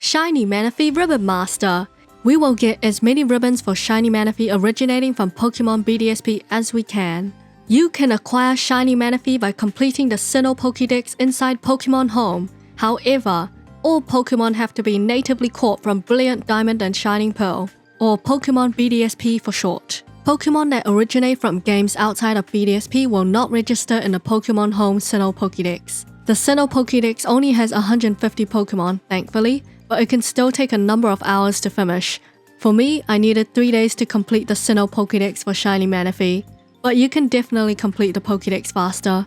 Shiny Manaphy Ribbon Master. We will get as many ribbons for Shiny Manaphy originating from Pokemon BDSP as we can. You can acquire Shiny Manaphy by completing the Sinnoh Pokedex inside Pokemon Home. However, all Pokemon have to be natively caught from Brilliant Diamond and Shining Pearl, or Pokemon BDSP for short. Pokemon that originate from games outside of BDSP will not register in the Pokemon Home Sinnoh Pokedex. The Sinnoh Pokedex only has 150 Pokemon, thankfully, but it can still take a number of hours to finish. For me, I needed 3 days to complete the Sinnoh Pokedex for Shiny Manaphy, but you can definitely complete the Pokedex faster.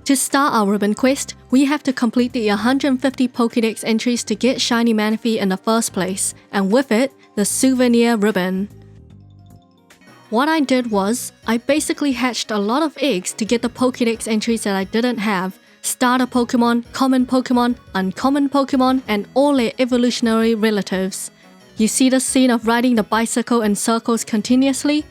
To start our ribbon quest, we have to complete the 150 Pokedex entries to get Shiny Manaphy in the first place, and with it, the Souvenir Ribbon. What I did was, I basically hatched a lot of eggs to get the Pokedex entries that I didn't have: Starter Pokemon, Common Pokemon, Uncommon Pokemon, and all their evolutionary relatives. You see the scene of riding the bicycle in circles continuously?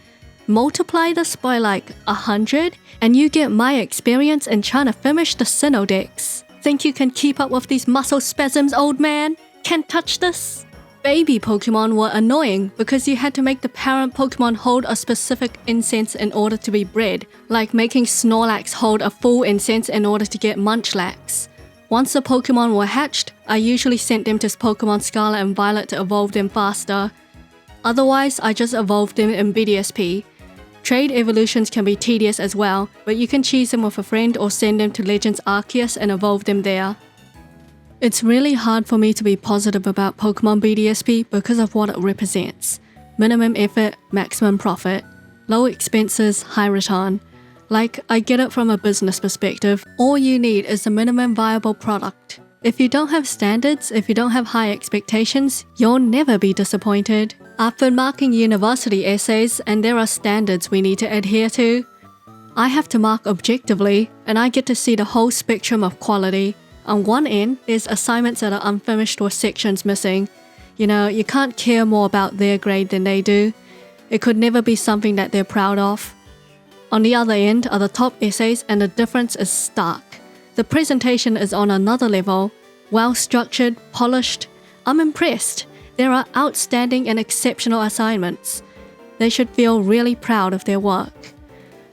Multiply this by like 100, and you get my experience in trying to finish the Sinnoh Dex. Think you can keep up with these muscle spasms, old man? Can't touch this? Baby Pokemon were annoying because you had to make the parent Pokemon hold a specific incense in order to be bred, like making Snorlax hold a full incense in order to get Munchlax. Once the Pokemon were hatched, I usually sent them to Pokemon Scarlet and Violet to evolve them faster. Otherwise, I just evolved them in BDSP. Trade evolutions can be tedious as well, but you can choose them with a friend or send them to Legends Arceus and evolve them there. It's really hard for me to be positive about Pokemon BDSP because of what it represents. Minimum effort, maximum profit. Low expenses, high return. Like, I get it from a business perspective. All you need is a minimum viable product. If you don't have standards, if you don't have high expectations, you'll never be disappointed. I've been marking university essays, and there are standards we need to adhere to. I have to mark objectively, and I get to see the whole spectrum of quality. On one end, there's assignments that are unfinished or sections missing. You know, you can't care more about their grade than they do. It could never be something that they're proud of. On the other end are the top essays, and the difference is stark. The presentation is on another level. Well structured, polished. I'm impressed. There are outstanding and exceptional assignments. They should feel really proud of their work.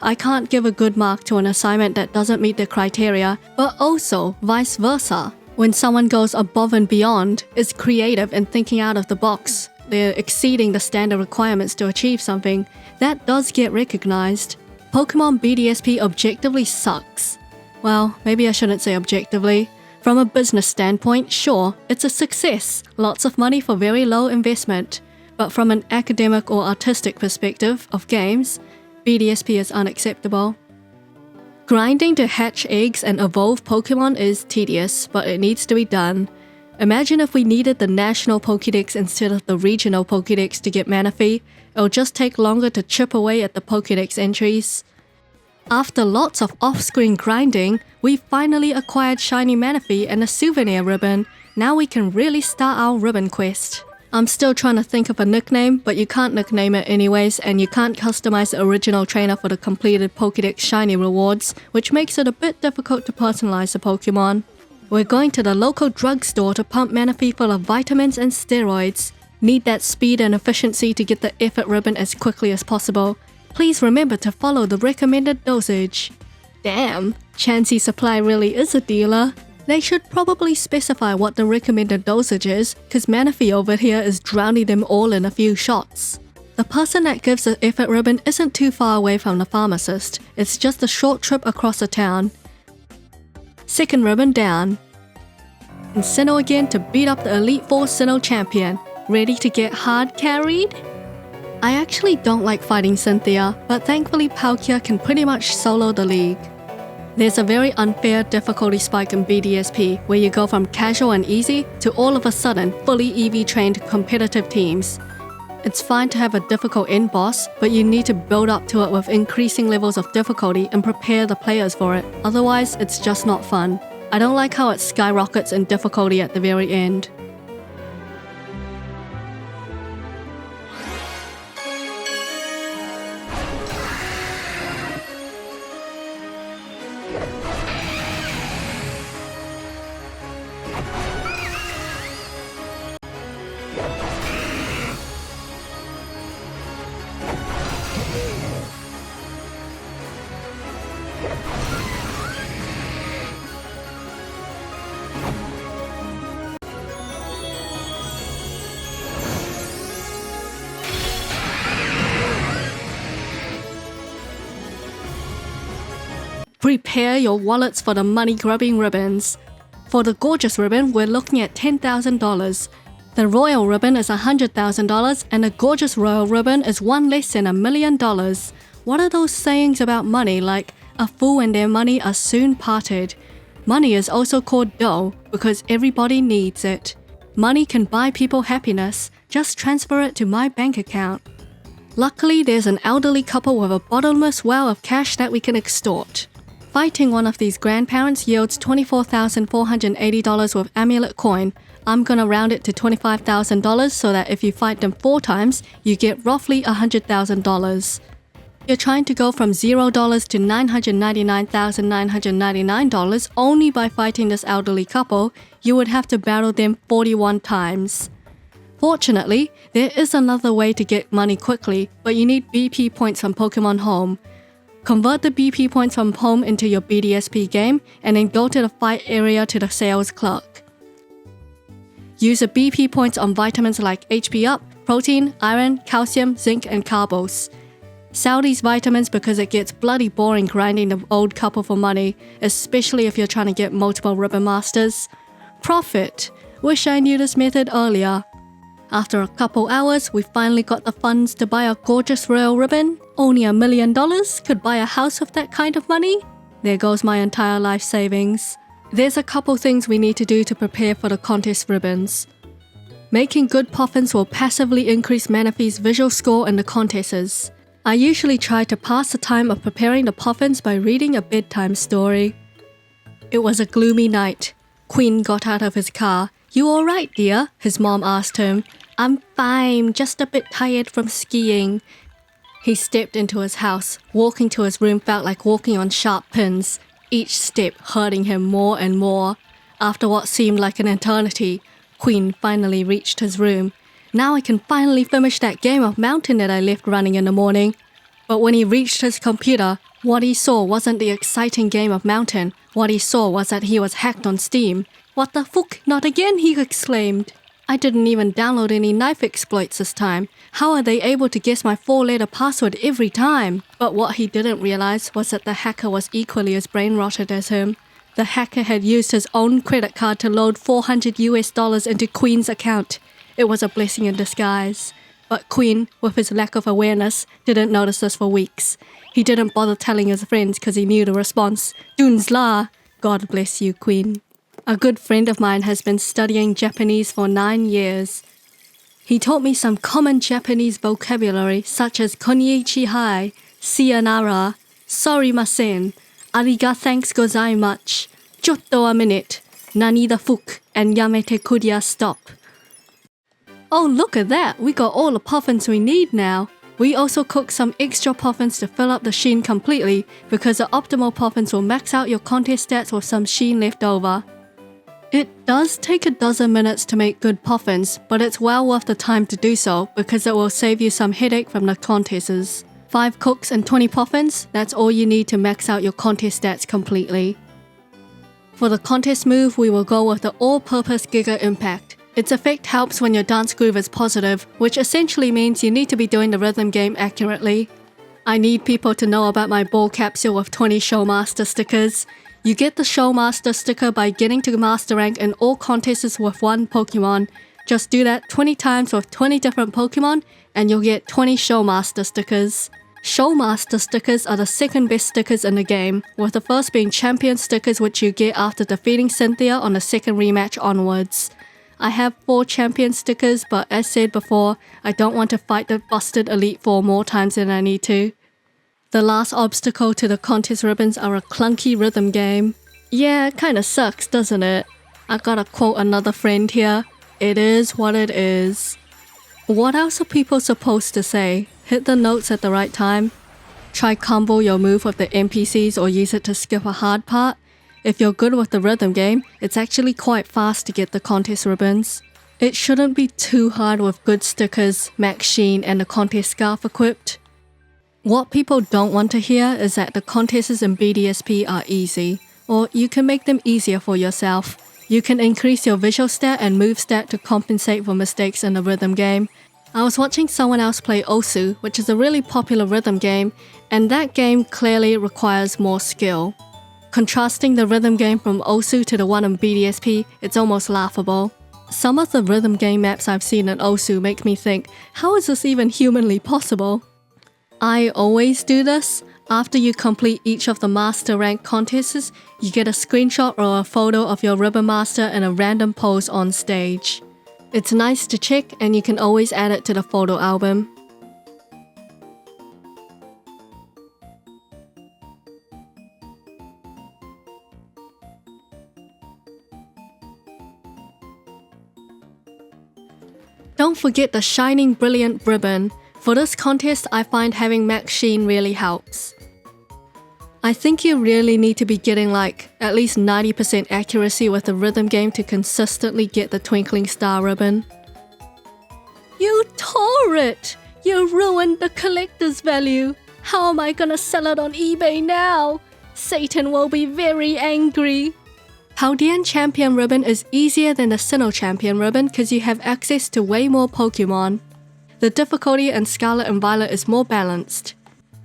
I can't give a good mark to an assignment that doesn't meet the criteria, but also vice versa. When someone goes above and beyond, is creative and thinking out of the box, they're exceeding the standard requirements to achieve something, that does get recognized. Pokemon BDSP objectively sucks. Well, maybe I shouldn't say objectively. From a business standpoint, sure, it's a success, lots of money for very low investment. But from an academic or artistic perspective of games, BDSP is unacceptable. Grinding to hatch eggs and evolve Pokemon is tedious, but it needs to be done. Imagine if we needed the national Pokedex instead of the regional Pokedex to get Manaphy. It'll just take longer to chip away at the Pokedex entries. After lots of off-screen grinding, we finally acquired Shiny Manaphy and a Souvenir Ribbon. Now we can really start our ribbon quest. I'm still trying to think of a nickname, but you can't nickname it anyways, and you can't customize the original trainer for the completed Pokedex Shiny rewards, which makes it a bit difficult to personalize the Pokemon. We're going to the local drugstore to pump Manaphy full of vitamins and steroids. Need that speed and efficiency to get the effort ribbon as quickly as possible. Please remember to follow the recommended dosage. Damn, Chansey Supply really is a dealer. They should probably specify what the recommended dosage is, cause Manaphy over here is drowning them all in a few shots. The person that gives the effort ribbon isn't too far away from the pharmacist, it's just a short trip across the town. Second ribbon down. And Sinnoh again to beat up the Elite Four Sinnoh champion. Ready to get hard carried? I actually don't like fighting Cynthia, but thankfully Palkia can pretty much solo the league. There's a very unfair difficulty spike in BDSP, where you go from casual and easy to all of a sudden fully EV-trained competitive teams. It's fine to have a difficult end boss, but you need to build up to it with increasing levels of difficulty and prepare the players for it, otherwise it's just not fun. I don't like how it skyrockets in difficulty at the very end. Prepare your wallets for the money-grubbing ribbons. For the Gorgeous Ribbon, we're looking at $10,000. The Royal Ribbon is $100,000 and the Gorgeous Royal Ribbon is one less than $1 million. What are those sayings about money like, a fool and their money are soon parted? Money is also called dough because everybody needs it. Money can buy people happiness, just transfer it to my bank account. Luckily, there's an elderly couple with a bottomless well of cash that we can extort. Fighting one of these grandparents yields $24,480 with amulet coin. I'm gonna round it to $25,000 so that if you fight them 4 times, you get roughly $100,000. You're trying to go from $0 to $999,999 only by fighting this elderly couple. You would have to battle them 41 times. Fortunately, there is another way to get money quickly, but you need BP points from Pokemon Home. Convert the BP points from home into your BDSP game and then go to the fight area to the sales clerk. Use the BP points on vitamins like HP Up, protein, iron, calcium, zinc, and carbos. Sell these vitamins because it gets bloody boring grinding the old couple for money, especially if you're trying to get multiple Ribbon Masters. Profit! Wish I knew this method earlier. After a couple hours, we finally got the funds to buy a Gorgeous Royal Ribbon. Only $1 million could buy a house with that kind of money? There goes my entire life savings. There's a couple things we need to do to prepare for the contest ribbons. Making good Poffins will passively increase Manaphy's visual score in the contests. I usually try to pass the time of preparing the Poffins by reading a bedtime story. It was a gloomy night. Quinn got out of his car. "You alright, dear?" his mom asked him. "I'm fine, just a bit tired from skiing." He stepped into his house. Walking to his room felt like walking on sharp pins, each step hurting him more and more. After what seemed like an eternity, Quinn finally reached his room. Now I can finally finish that game of Mountain that I left running in the morning. But when he reached his computer, what he saw wasn't the exciting game of Mountain. What he saw was that he was hacked on Steam. "What the fuck? Not again!" he exclaimed. I didn't even download any knife exploits this time. How are they able to guess my 4-letter password every time? But what he didn't realize was that the hacker was equally as brain-rotted as him. The hacker had used his own credit card to load $400 into Quinn's account. It was a blessing in disguise. But Quinn, with his lack of awareness, didn't notice this for weeks. He didn't bother telling his friends because he knew the response. "Duns la!" God bless you, Quinn. A good friend of mine has been studying Japanese for 9 years. He taught me some common Japanese vocabulary such as konnichi hai, sayonara, sorimasen, ariga thanks gozaimasu, chotto a minute, nani the fuck, and yamete kuria stop. Oh, look at that! We got all the Poffins we need now. We also cooked some extra Poffins to fill up the sheen completely because the optimal Poffins will max out your contest stats with some sheen left over. It does take a dozen minutes to make good Poffins, but it's well worth the time to do so because it will save you some headache from the contests. 5 cooks and 20 Poffins, that's all you need to max out your contest stats completely. For the contest move, we will go with the All-Purpose Giga Impact. Its effect helps when your dance groove is positive, which essentially means you need to be doing the rhythm game accurately. I need people to know about my ball capsule with 20 Showmaster stickers. You get the Showmaster sticker by getting to Master Rank in all contests with one Pokemon. Just do that 20 times with 20 different Pokemon and you'll get 20 Showmaster stickers. Showmaster stickers are the second best stickers in the game, with the first being Champion stickers which you get after defeating Cynthia on the second rematch onwards. I have 4 Champion stickers, but as said before, I don't want to fight the busted Elite Four more times than I need to. The last obstacle to the contest ribbons are a clunky rhythm game. Yeah, it kinda sucks, doesn't it? I gotta quote another friend here. It is what it is. What else are people supposed to say? Hit the notes at the right time? Try combo your move with the NPCs or use it to skip a hard part? If you're good with the rhythm game, it's actually quite fast to get the contest ribbons. It shouldn't be too hard with good stickers, Max Sheen, and the contest scarf equipped. What people don't want to hear is that the contests in BDSP are easy, or you can make them easier for yourself. You can increase your visual stat and move stat to compensate for mistakes in the rhythm game. I was watching someone else play Osu, which is a really popular rhythm game, and that game clearly requires more skill. Contrasting the rhythm game from Osu to the one in BDSP, it's almost laughable. Some of the rhythm game maps I've seen in Osu make me think, how is this even humanly possible? I always do this. After you complete each of the master rank contests, you get a screenshot or a photo of your ribbon master in a random pose on stage. It's nice to check and you can always add it to the photo album. Don't forget the Shining Brilliant Ribbon. For this contest, I find having Max Sheen really helps. I think you really need to be getting at least 90% accuracy with the rhythm game to consistently get the Twinkling Star Ribbon. You tore it! You ruined the collector's value! How am I gonna sell it on eBay now? Satan will be very angry. Paldean Champion Ribbon is easier than the Sinnoh Champion Ribbon because you have access to way more Pokemon. The difficulty in Scarlet and Violet is more balanced.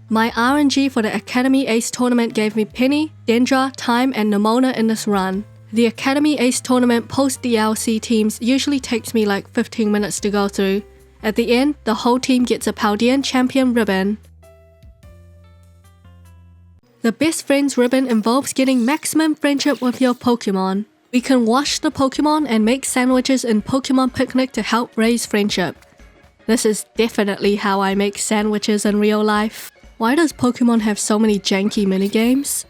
My RNG for the Academy Ace tournament gave me Penny, Dendra, Time, and Nimona in this run. The Academy Ace tournament post-DLC teams usually takes me 15 minutes to go through. At the end, the whole team gets a Paldean Champion Ribbon. The Best Friends Ribbon involves getting maximum friendship with your Pokemon. We can wash the Pokemon and make sandwiches in Pokemon Picnic to help raise friendship. This is definitely how I make sandwiches in real life. Why does Pokemon have so many janky minigames?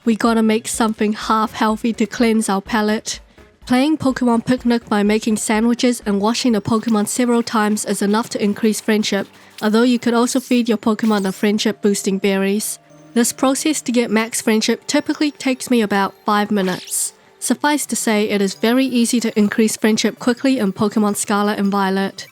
We gotta make something half healthy to cleanse our palate. Playing Pokemon Picnic by making sandwiches and washing the Pokemon several times is enough to increase friendship, although you could also feed your Pokemon the friendship boosting berries. This process to get max friendship typically takes me about 5 minutes. Suffice to say, it is very easy to increase friendship quickly in Pokemon Scarlet and Violet.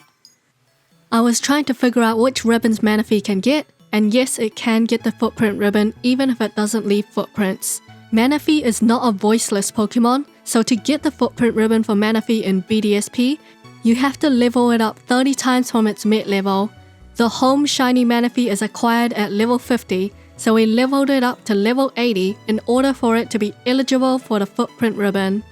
I was trying to figure out which ribbons Manaphy can get, and yes, it can get the footprint ribbon even if it doesn't leave footprints. Manaphy is not a voiceless Pokemon, so to get the footprint ribbon for Manaphy in BDSP, you have to level it up 30 times from its mid level. The home Shiny Manaphy is acquired at level 50, so we leveled it up to level 80 in order for it to be eligible for the footprint ribbon.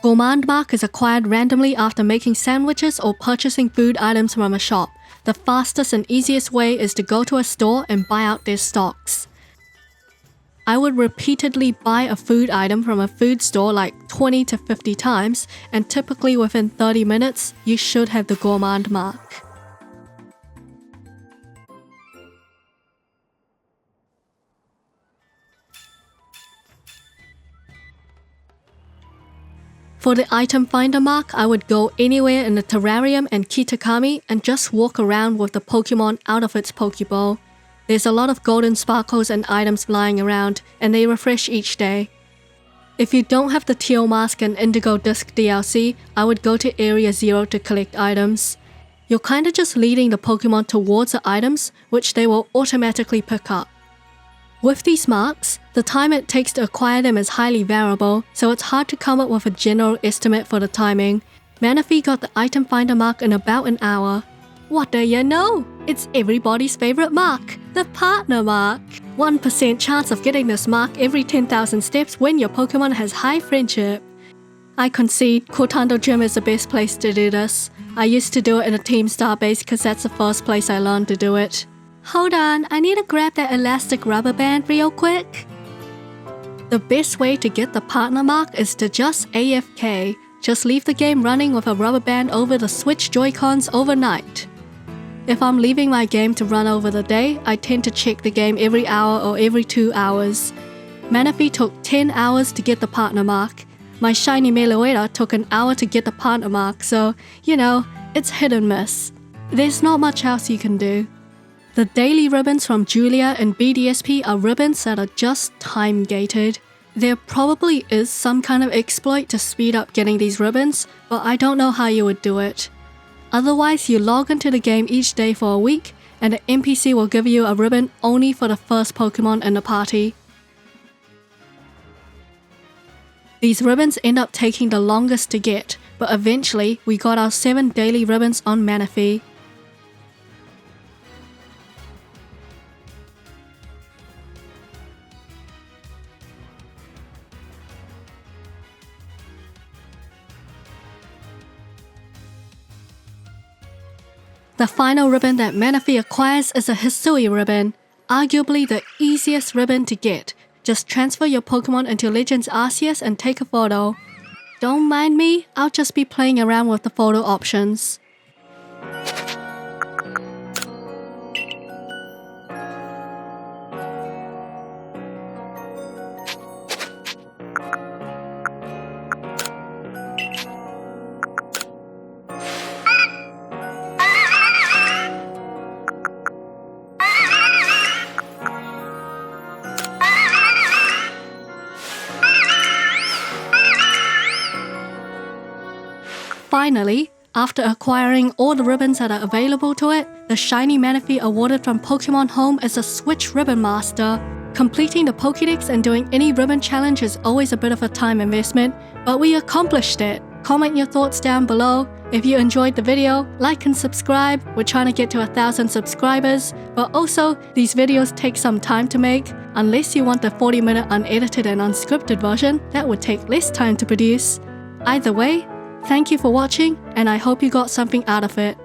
Gourmand Mark is acquired randomly after making sandwiches or purchasing food items from a shop. The fastest and easiest way is to go to a store and buy out their stocks. I would repeatedly buy a food item from a food store 20 to 50 times, and typically within 30 minutes, you should have the Gourmand Mark. For the item finder mark, I would go anywhere in the terrarium and Kitakami and just walk around with the Pokemon out of its Pokeball. There's a lot of golden sparkles and items lying around, and they refresh each day. If you don't have the Teal Mask and Indigo Disc DLC, I would go to Area 0 to collect items. You're kinda just leading the Pokemon towards the items, which they will automatically pick up. With these marks, the time it takes to acquire them is highly variable, so it's hard to come up with a general estimate for the timing. Manaphy got the item finder mark in about an hour. What do you know? It's everybody's favorite mark, the partner mark. 1% chance of getting this mark every 10,000 steps when your Pokemon has high friendship. I concede Cortando Gym is the best place to do this. I used to do it in a Team Star base because that's the first place I learned to do it. Hold on, I need to grab that elastic rubber band real quick. The best way to get the partner mark is to just AFK. Just leave the game running with a rubber band over the Switch Joy-Cons overnight. If I'm leaving my game to run over the day, I tend to check the game every hour or every 2 hours. Manaphy took 10 hours to get the partner mark. My Shiny Meloetta took an hour to get the partner mark, so, it's hit and miss. There's not much else you can do. The daily ribbons from Julia and BDSP are ribbons that are just time-gated. There probably is some kind of exploit to speed up getting these ribbons, but I don't know how you would do it. Otherwise, you log into the game each day for a week, and the NPC will give you a ribbon only for the first Pokemon in the party. These ribbons end up taking the longest to get, but eventually we got our 7 daily ribbons on Manaphy. The final ribbon that Manaphy acquires is a Hisui Ribbon, arguably the easiest ribbon to get. Just transfer your Pokemon into Legends Arceus and take a photo. Don't mind me, I'll just be playing around with the photo options. Finally, after acquiring all the ribbons that are available to it, the Shiny Manaphy awarded from Pokemon Home is a Switch Ribbon Master. Completing the Pokedex and doing any ribbon challenge is always a bit of a time investment, but we accomplished it. Comment your thoughts down below. If you enjoyed the video, like and subscribe. We're trying to get to 1,000 subscribers, but also these videos take some time to make. Unless you want the 40-minute unedited and unscripted version, that would take less time to produce. Either way, thank you for watching, and I hope you got something out of it.